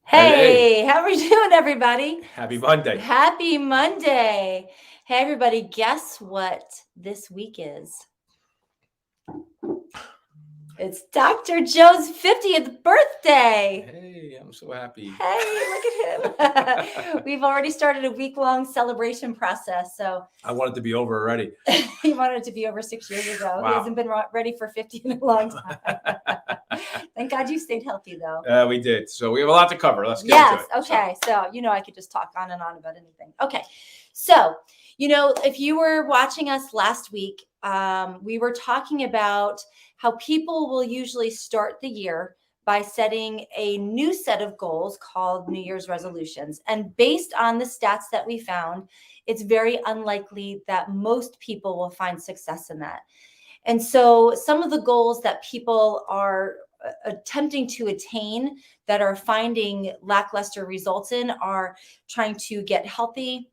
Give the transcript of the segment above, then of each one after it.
Hey, how are you doing, everybody? Happy Monday. Happy Monday. Hey, everybody, guess what this week is? It's Dr. Joe's 50th birthday. Hey, I'm so happy. Hey, look at him. We've already started a week-long celebration process. So I want it to be over already. he wanted it to be over 6 years ago. Wow. He hasn't been ready for 50 in a long time. Thank God you stayed healthy, though. We did. So we have a lot to cover. Let's get Yes. into it. Okay. So, I could just talk on and on about anything. Okay. So, if you were watching us last week, we were talking about how people will usually start the year by setting a new set of goals called New Year's resolutions. And based on the stats that we found, it's very unlikely that most people will find success in that. And so some of the goals that people are attempting to attain that are finding lackluster results in are trying to get healthy,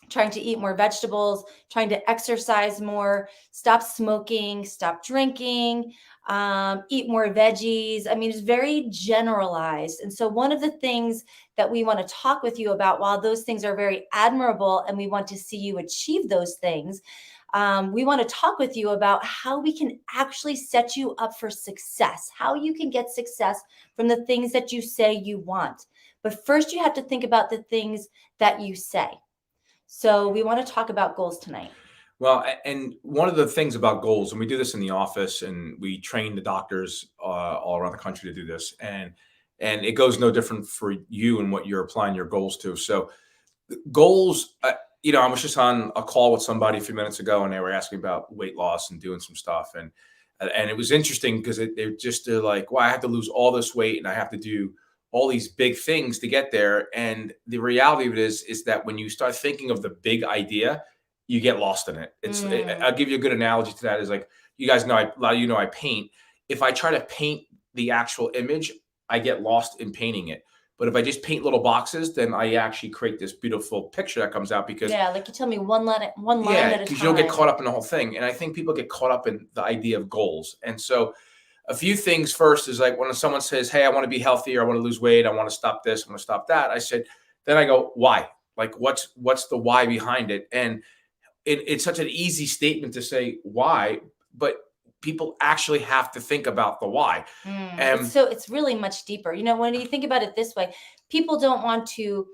trying to eat more vegetables, trying to exercise more, stop smoking, stop drinking, eat more veggies. I mean, it's very generalized. And so one of the things that we want to talk with you about, while those things are very admirable and we want to see you achieve those things, we want to talk with you about how we can actually set you up for success, how you can get success from the things that you say you want. But first, you have to think about the things that you say. So we want to talk about goals tonight. Well, and one of the things about goals, and we do this in the office, and we train the doctors all around the country to do this, and it goes no different for you and what you're applying your goals to. So goals, I was just on a call with somebody a few minutes ago, and they were asking about weight loss and doing some stuff, and it was interesting because they're like, well, I have to lose all this weight, and I have to do all these big things to get there. And the reality of it is that when you start thinking of the big idea, you get lost in it. I'll give you a good analogy to that. Is like, you guys know, a lot of you know I paint. If I try to paint the actual image, I get lost in painting it. But if I just paint little boxes, then I actually create this beautiful picture that comes out because like you tell me one line at a time. Because you'll get caught up in the whole thing. And I think people get caught up in the idea of goals. And so a few things first is like when someone says, hey, I want to be healthier, I want to lose weight, I want to stop this, I want to stop that. Then I go, why? Like, what's the why behind it? And it's such an easy statement to say why, but people actually have to think about the why. So it's really much deeper. When you think about it this way, people don't want to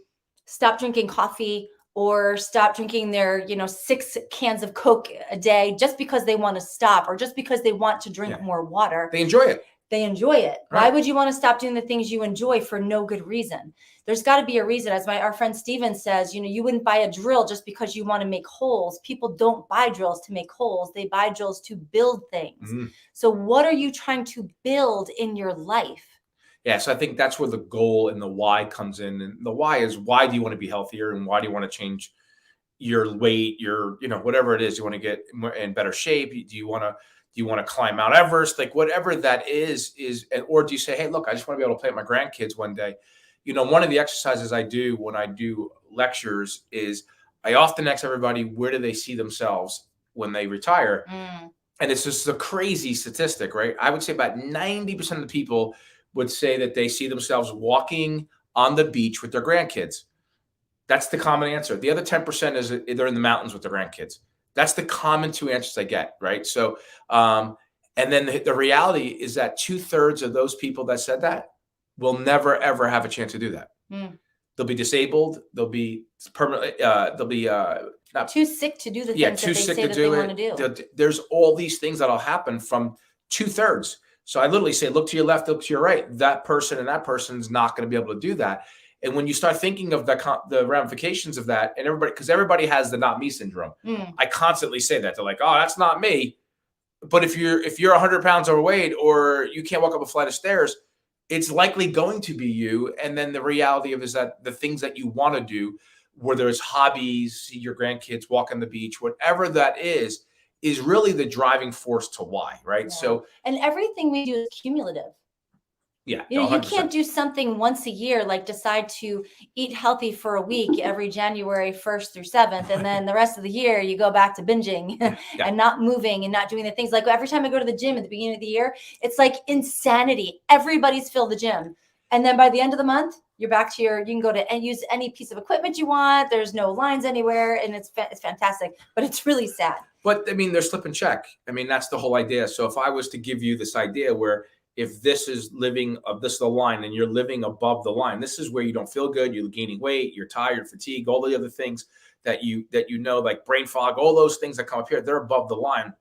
stop drinking coffee or stop drinking their, 6 cans of Coke a day just because they want to stop or just because they want to drink more water. They enjoy it. Right. Why would you want to stop doing the things you enjoy for no good reason? There's got to be a reason. As our friend Steven says, you wouldn't buy a drill just because you want to make holes. People don't buy drills to make holes. They buy drills to build things. Mm-hmm. So what are you trying to build in your life? Yeah, so I think that's where the goal and the why comes in. And the why is, why do you want to be healthier, and why do you want to change your weight, your, whatever it is, you want to get in better shape? Do you want to climb Mount Everest? Like whatever that is, or do you say, hey, look, I just want to be able to play with my grandkids one day? One of the exercises I do when I do lectures is I often ask everybody, where do they see themselves when they retire? And it's just a crazy statistic, right? I would say about 90% of the people would say that they see themselves walking on the beach with their grandkids. That's the common answer. The other 10% is they're in the mountains with their grandkids. That's the common 2 answers I get, right? So, and then the reality is that 2/3 of those people that said that will never, ever have a chance to do that. They'll be disabled. They'll be permanently, they'll be not too sick to do the things that they say that they want to do. There's all these things that'll happen from 2/3. So I literally say, look to your left, look to your right. That person and that person's not going to be able to do that. And when you start thinking of the ramifications of that, and because everybody has the not me syndrome, I constantly say that. They're like, oh, that's not me. But if you're 100 pounds overweight or you can't walk up a flight of stairs, it's likely going to be you. And then the reality of is that the things that you want to do, whether it's hobbies, see your grandkids, walk on the beach, whatever that is really the driving force to why, right? Yeah. So, and everything we do is cumulative. Yeah. You can't do something once a year, like decide to eat healthy for a week every January 1st through 7th. And then the rest of the year, you go back to binging and not moving and not doing the things. Like every time I go to the gym at the beginning of the year, it's like insanity. Everybody's filled the gym. And then by the end of the month, You're back to you can go to and use any piece of equipment you want. There's no lines anywhere, and it's fantastic, but it's really sad. But I mean, there's slip and check. I mean, that's the whole idea. So if I was to give you this idea where if this is this is the line and you're living above the line, this is where you don't feel good, you're gaining weight, you're tired, fatigue, all the other things that you know, like brain fog, all those things that come up here, they're above the line.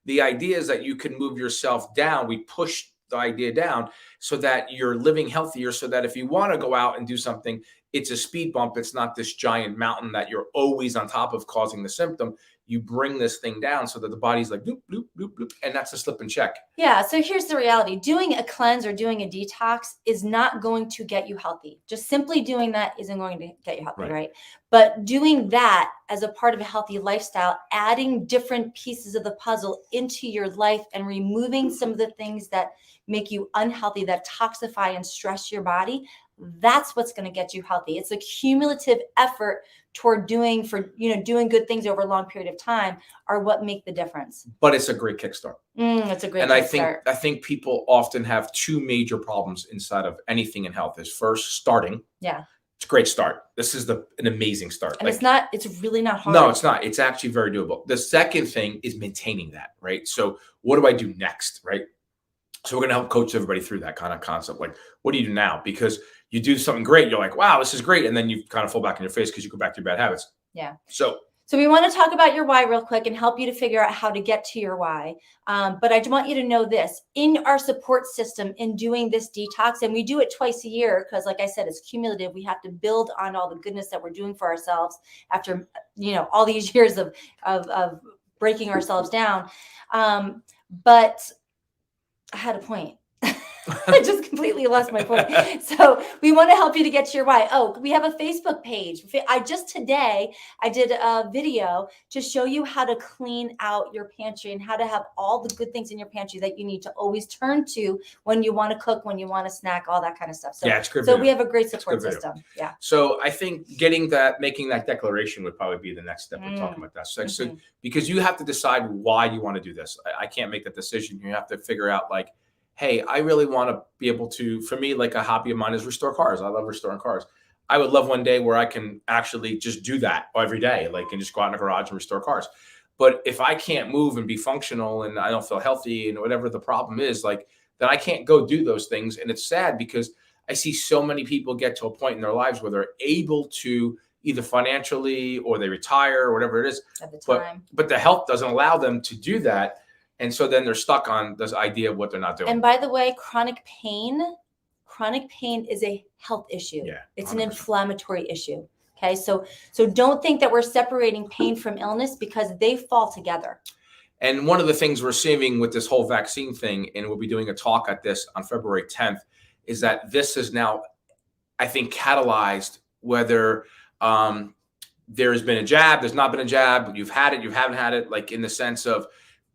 The idea is that you can move yourself down. We push the idea down so that you're living healthier, so that if you want to go out and do something, it's a speed bump. It's not this giant mountain that you're always on top of causing the symptom. You bring this thing down so that the body's like, bloop, bloop, bloop, bloop, and that's a slip and check. Yeah. So here's the reality. Doing a cleanse or doing a detox is not going to get you healthy. Just simply doing that isn't going to get you healthy, right? But doing that as a part of a healthy lifestyle, adding different pieces of the puzzle into your life and removing some of the things that make you unhealthy, that toxify and stress your body, that's what's going to get you healthy. It's a cumulative effort toward doing good things over a long period of time are what make the difference. But it's a great kickstart. It's a great and kickstart. I think people often have two major problems inside of anything in health. Is first, starting. Yeah. It's a great start. This is an amazing start. And it's really not hard. No, it's not. It's actually very doable. The second thing is maintaining that, right? So what do I do next, right? So we're going to help coach everybody through that kind of concept. Like, what do you do now? Because you do something great. You're like, wow, this is great. And then you kind of fall back in your face because you go back to your bad habits. Yeah. So we want to talk about your why real quick and help you to figure out how to get to your why. But I want you to know this. In our support system, in doing this detox, and we do it twice a year because, like I said, it's cumulative. We have to build on all the goodness that we're doing for ourselves after, all these years of breaking ourselves down. But I had a point. I just completely lost my point. So we want to help you to get to your why. Oh, we have a Facebook page. Today I did a video to show you how to clean out your pantry and how to have all the good things in your pantry that you need to always turn to when you want to cook, when you want to snack, all that kind of stuff. So, yeah, it's good. So we have a great support system. Yeah. So I think making that declaration would probably be the next step. We're talking about that. So because you have to decide why you want to do this. I can't make that decision. You have to figure out like, hey, I really want to be able to, for me, like a hobby of mine is restore cars. I love restoring cars. I would love one day where I can actually just do that every day, and just go out in the garage and restore cars. But if I can't move and be functional and I don't feel healthy and whatever the problem is, then I can't go do those things. And it's sad because I see so many people get to a point in their lives where they're able to either financially or they retire or whatever it is. At the time. But the health doesn't allow them to do that. And so then they're stuck on this idea of what they're not doing. And by the way, chronic pain is a health issue. Yeah, it's an inflammatory issue. Okay. So don't think that we're separating pain from illness because they fall together. And one of the things we're seeing with this whole vaccine thing, and we'll be doing a talk at this on February 10th, is that this is now, I think, catalyzed whether there's been a jab, there's not been a jab, you've had it, you haven't had it, in the sense of,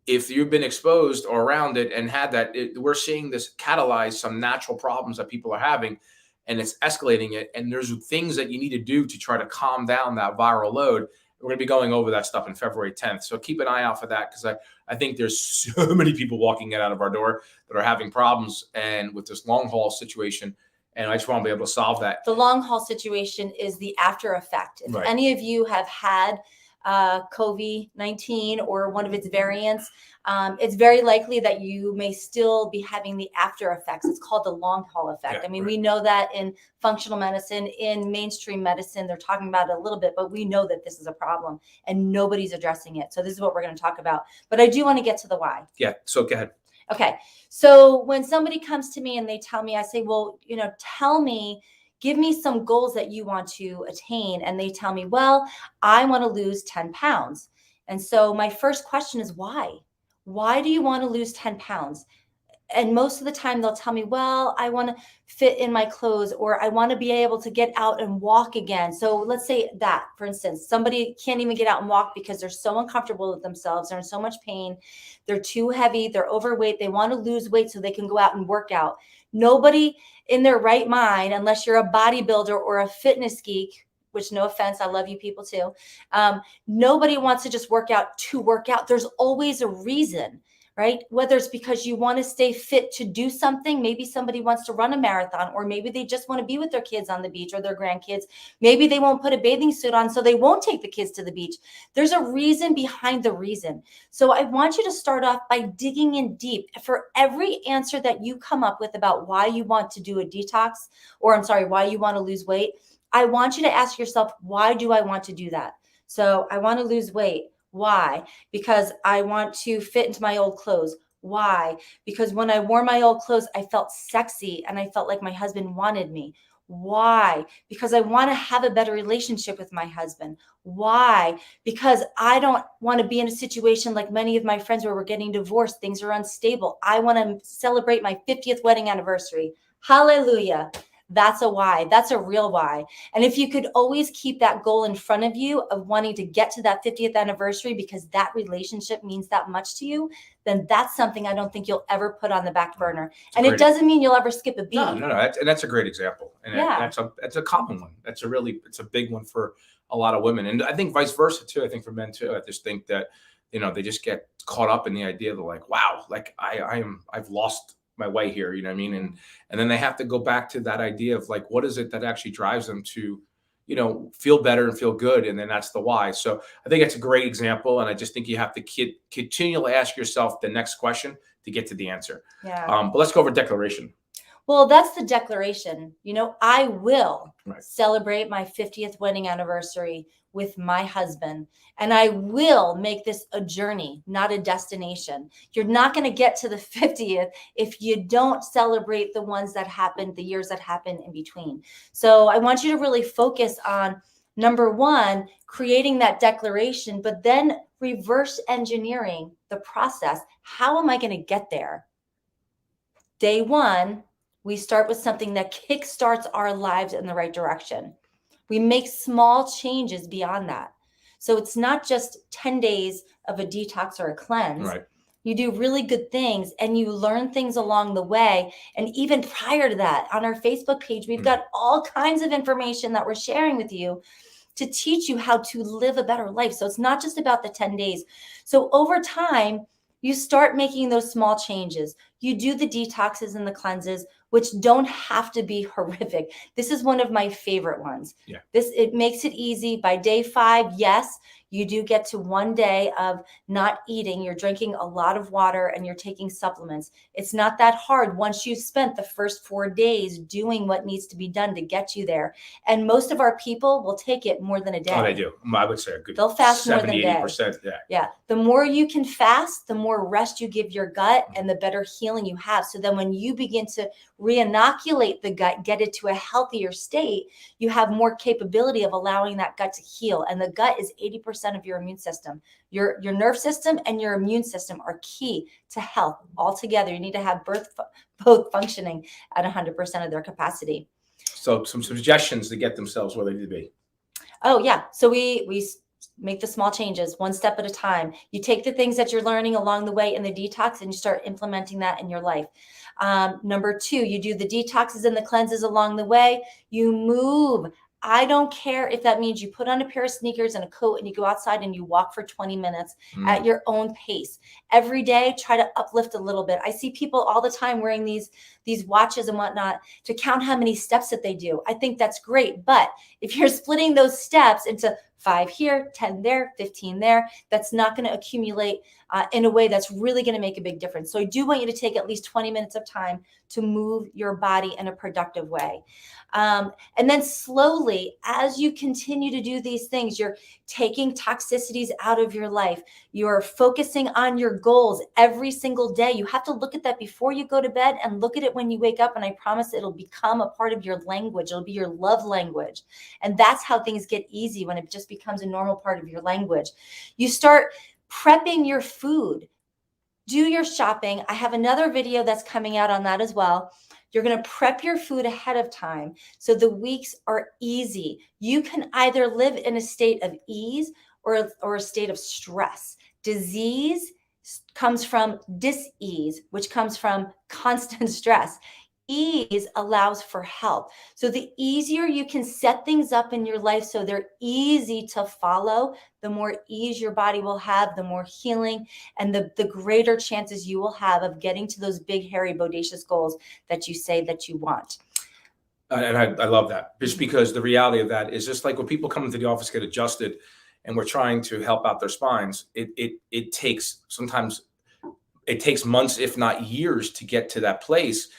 if you've been exposed or around it and had that, we're seeing this catalyze some natural problems that people are having, and it's escalating it. And there's things that you need to do to try to calm down that viral load. We're going to be going over that stuff on February 10th. So keep an eye out for that, because I think there's so many people walking in out of our door that are having problems and with this long haul situation. And I just want to be able to solve that. The long haul situation is the after effect. If any of you have had COVID-19 or one of its variants, it's very likely that you may still be having the after effects. It's called the long haul effect. Yeah, we know that in functional medicine, in mainstream medicine, they're talking about it a little bit, but we know that this is a problem and nobody's addressing it. So this is what we're going to talk about. But I do want to get to the why. Yeah. So go ahead. Okay. So when somebody comes to me and they tell me, I say, well, give me some goals that you want to attain. And they tell me, well, I want to lose 10 pounds. And so my first question is why? Why do you want to lose 10 pounds? And most of the time they'll tell me, well, I want to fit in my clothes, or I want to be able to get out and walk again. So let's say that, for instance, somebody can't even get out and walk because they're so uncomfortable with themselves. They're in so much pain. They're too heavy. They're overweight. They want to lose weight so they can go out and work out. Nobody in their right mind, unless you're a bodybuilder or a fitness geek, which, no offense, I love you people too. Nobody wants to just work out to work out. There's always a reason, right? Whether it's because you want to stay fit to do something, maybe somebody wants to run a marathon, or maybe they just want to be with their kids on the beach or their grandkids. Maybe they won't put a bathing suit on, so they won't take the kids to the beach. There's a reason behind the reason. So I want you to start off by digging in deep. For every answer that you come up with about why you want to do a detox, or why you want to lose weight, I want you to ask yourself, why do I want to do that? So I want to lose weight. Why? Because I want to fit into my old clothes. Why? Because when I wore my old clothes, I felt sexy and I felt like my husband wanted me. Why? Because I want to have a better relationship with my husband. Why? Because I don't want to be in a situation like many of my friends where we're getting divorced, things are unstable. I want to celebrate my 50th wedding anniversary. Hallelujah. That's a why. That's a real why. And if you could always keep that goal in front of you of wanting to get to that 50th anniversary because that relationship means that much to you, then that's something I don't think you'll ever put on the back burner. And it doesn't mean you'll ever skip a beat. No. That's a great example. And that's a common one. It's a big one for a lot of women. And I think vice versa too. I think for men too. I just think that, they just get caught up in the idea of like, wow, like I've lost my way here, you know what I mean? And then they have to go back to that idea of like, what is it that actually drives them to, feel better and feel good. And then that's the why. So I think it's a great example. And I just think you have to continually ask yourself the next question to get to the answer. Yeah. But let's go over declaration. Well, that's the declaration. I will celebrate my 50th wedding anniversary with my husband, and I will make this a journey, not a destination. You're not going to get to the 50th if you don't celebrate the ones that happened, the years that happened in between. So I want you to really focus on, number one, creating that declaration, but then reverse engineering the process. How am I going to get there? Day one, we start with something that kickstarts our lives in the right direction. We make small changes beyond that. So it's not just 10 days of a detox or a cleanse. Right. You do really good things and you learn things along the way. And even prior to that, on our Facebook page, we've got all kinds of information that we're sharing with you to teach you how to live a better life. So it's not just about the 10 days. So over time, you start making those small changes. You do the detoxes and the cleanses, which don't have to be horrific. This is one of my favorite ones. Yeah. It makes it easy. By day 5, yes, you do get to 1 day of not eating. You're drinking a lot of water and you're taking supplements. It's not that hard once you've spent the first 4 days doing what needs to be done to get you there. And most of our people will take it more than a day. Oh, they do. I would say a good They'll fast 70, more than a day. 80%. Yeah. Yeah. The more you can fast, the more rest you give your gut and the better healing you have. So then when you begin to re-inoculate the gut, get it to a healthier state, you have more capability of allowing that gut to heal. And the gut is 80% of your immune system. Your nerve system and your immune system are key to health altogether. You need to have both functioning at 100% of their capacity. So some suggestions to get themselves where they need to be. Oh yeah. So we make the small changes one step at a time. You take the things that you're learning along the way in the detox and you start implementing that in your life. Number 2, you do the detoxes and the cleanses along the way. You move. I don't care if that means you put on a pair of sneakers and a coat and you go outside and you walk for 20 minutes at your own pace. Every day, try to uplift a little bit. I see people all the time wearing these watches and whatnot to count how many steps that they do. I think that's great. But if you're splitting those steps into 5 here, 10 there, 15 there, that's not going to accumulate in a way that's really going to make a big difference. So I do want you to take at least 20 minutes of time to move your body in a productive way. And then slowly, as you continue to do these things, you're taking toxicities out of your life. You're focusing on your goals every single day. You have to look at that before you go to bed and look at it when you wake up. And I promise it'll become a part of your language. It'll be your love language. And that's how things get easy, when it just becomes a normal part of your language. You start prepping your food. Do your shopping. I have another video that's coming out on that as well. You're going to prep your food ahead of time so the weeks are easy. You can either live in a state of ease or a state of stress. Disease comes from dis-ease, which comes from constant stress. ease allows for help. So the easier you can set things up in your life so they're easy to follow, the more ease your body will have, the more healing, and the greater chances you will have of getting to those big, hairy, bodacious goals that you say that you want. And I love that, just because the reality of that is just like when people come into the office, get adjusted, and we're trying to help out their spines, it takes sometimes it takes months, if not years, to get to that place.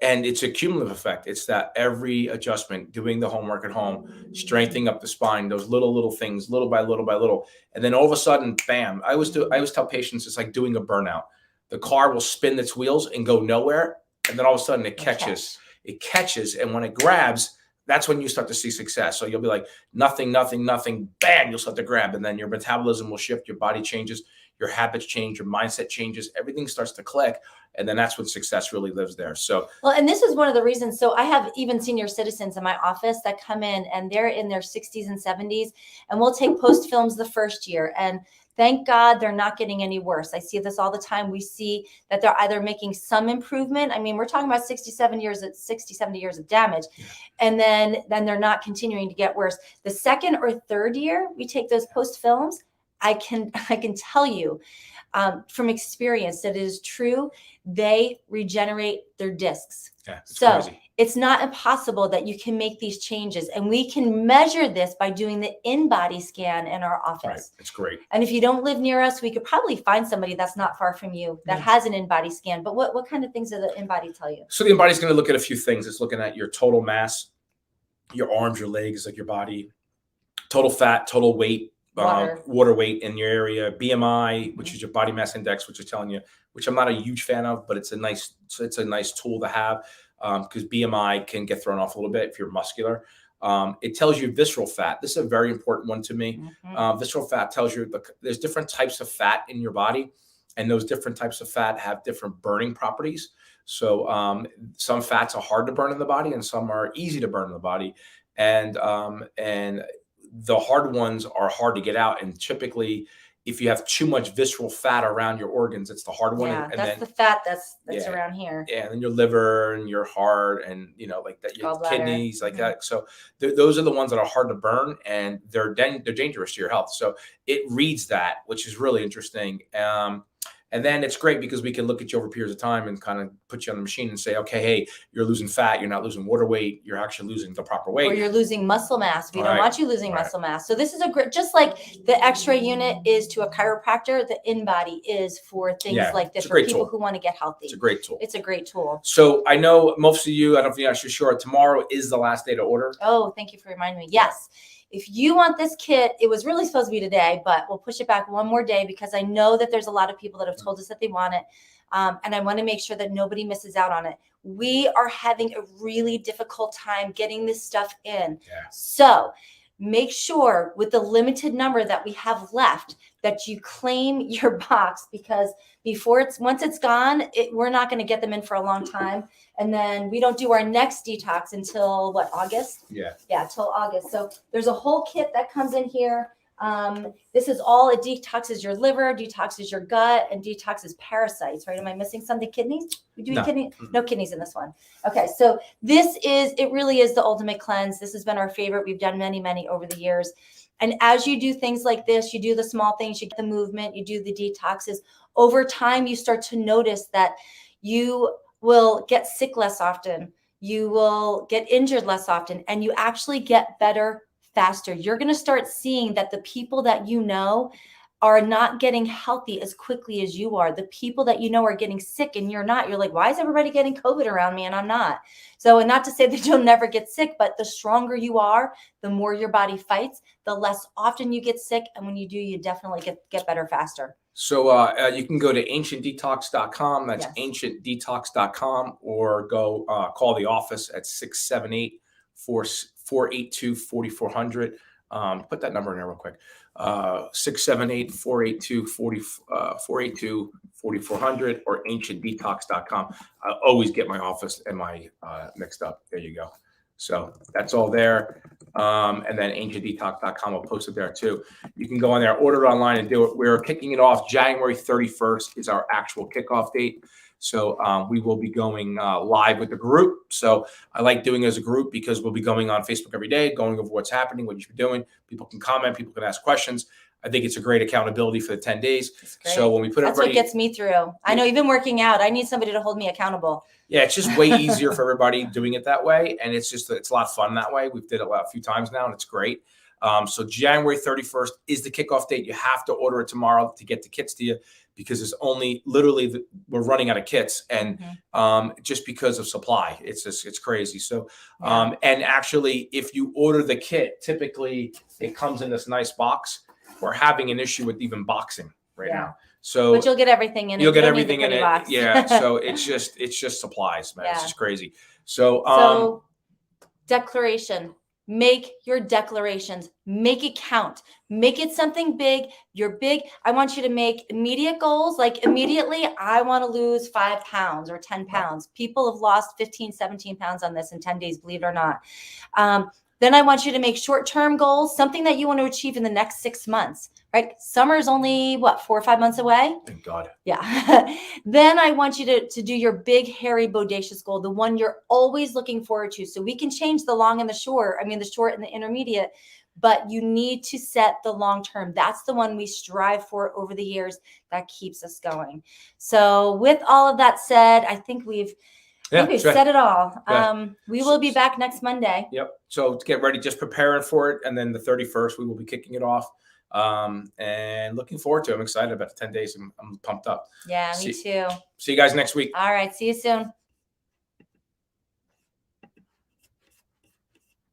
And it's a cumulative effect. It's that every adjustment, doing the homework at home, strengthening up the spine, those little things, little by little by little. And then all of a sudden, bam. I always tell patients it's like doing a burnout. The car will spin its wheels and go nowhere. And then all of a sudden it catches. It catches. And when it grabs, that's when you start to see success. So you'll be like, nothing, bam, you'll start to grab. And then your metabolism will shift, your body changes, your habits change, your mindset changes, everything starts to click. And then that's when success really lives there. So, well, and this is one of the reasons. So I have even senior citizens in my office that come in and they're in their 60s and 70s, and we'll take post films the first year. And thank God they're not getting any worse. I see this all the time. We see that they're either making some improvement. I mean, we're talking about 70 years of damage. Yeah. And then they're not continuing to get worse. The second or third year we take those post films, I can tell you from experience that it is true. They regenerate their discs. Yeah, so crazy. It's not impossible that you can make these changes, and we can measure this by doing the InBody scan in our office. Right. It's great. And if you don't live near us, we could probably find somebody that's not far from you that has an InBody scan. But what kind of things does the InBody tell you? So the InBody is going to look at a few things. It's looking at your total mass, your arms, your legs, like your body, total fat, total weight, water weight in your area, BMI, which is your body mass index, which is telling you, which I'm not a huge fan of, but it's a nice tool to have, because BMI can get thrown off a little bit if you're muscular. It tells you visceral fat. This is a very important one to me. Visceral fat tells you there's different types of fat in your body, and those different types of fat have different burning properties. So some fats are hard to burn in the body, and some are easy to burn in the body. And the hard ones are hard to get out. And typically, if you have too much visceral fat around your organs, it's the hard one. Yeah, and that's then, the fat that's around here. Yeah, and then your liver and your heart and, like that, your kidneys, like that. So those are the ones that are hard to burn, and they're dangerous to your health. So it reads that, which is really interesting. And then it's great because we can look at you over periods of time and kind of put you on the machine and say, okay, hey, you're losing fat. You're not losing water weight. You're actually losing the proper weight. Or you're losing muscle mass. We don't want you losing muscle mass. So this is just like the X-ray unit is to a chiropractor, the InBody is for things like this, for people who want to get healthy. It's a great tool. It's a great tool. So I know most of you, I don't know if you're actually sure, tomorrow is the last day to order. Oh, thank you for reminding me. Yes. If you want this kit, it was really supposed to be today, but we'll push it back one more day because I know that there's a lot of people that have told us that they want it. And I want to make sure that nobody misses out on it. We are having a really difficult time getting this stuff in. Yeah. So make sure with the limited number that we have left that you claim your box, because once it's gone, we're not going to get them in for a long time. And then we don't do our next detox until August? Yeah, till August. So there's a whole kit that comes in here. This is all, it detoxes your liver, detoxes your gut, and detoxes parasites, right? Am I missing something? Kidneys? We do kidneys? No kidneys in this one. Okay, so it really is the ultimate cleanse. This has been our favorite. We've done many, many over the years. And as you do things like this, you do the small things, you get the movement, you do the detoxes, over time, you start to notice that you will get sick less often. You will get injured less often, and you actually get better faster. You're going to start seeing that the people that you know are not getting healthy as quickly as you are. The people that you know are getting sick and you're not. You're like, why is everybody getting COVID around me and I'm not? So, and not to say that you'll never get sick, but the stronger you are, the more your body fights, the less often you get sick. And when you do, you definitely get better faster. So you can go to ancientdetox.com. That's ancientdetox.com, or go call the office at 678-482-4400. Put that number in there real quick. 678-482-4400 or ancientdetox.com. I always get my office and my mixed up. There you go. So that's all there. And then ancientdetox.com will post it there too. You can go on there, order it online and do it. We're kicking it off. January 31st is our actual kickoff date. So we will be going live with the group. So I like doing it as a group because we'll be going on Facebook every day, going over what's happening, what you should be doing. People can comment, people can ask questions. I think it's a great accountability for the 10 days. So when we put that's what gets me through. I know even working out, I need somebody to hold me accountable. Yeah, it's just way easier for everybody doing it that way. And it's a lot of fun that way. We've did it a few times now and it's great. So January 31st is the kickoff date. You have to order it tomorrow to get the kits to you because it's only literally we're running out of kits and just because of supply, it's crazy. So and actually, if you order the kit, typically it comes in this nice box. We're having an issue with even boxing right now. So but you'll get everything in it. You'll get everything in it. Box. Yeah. So it's just supplies, man. It's just crazy. So declaration. Make your declarations, make it count, make it something big. You're big. I want you to make immediate goals. Like immediately, I want to lose 5 pounds or 10 pounds. People have lost 15, 17 pounds on this in 10 days, believe it or not. Then I want you to make short-term goals, something that you want to achieve in the next 6 months, right? Summer's only, 4 or 5 months away? Thank God. Yeah. Then I want you to do your big, hairy, bodacious goal, the one you're always looking forward to. So we can change the long and the short, the short and the intermediate, but you need to set the long term. That's the one we strive for over the years that keeps us going. So with all of that said, I think we've said it all. We will be back next Monday. Yep. So get ready, just preparing for it. And then the 31st, we will be kicking it off. And looking forward to it. I'm excited about the 10 days. I'm pumped up. Yeah, me too. See you guys next week. All right. See you soon.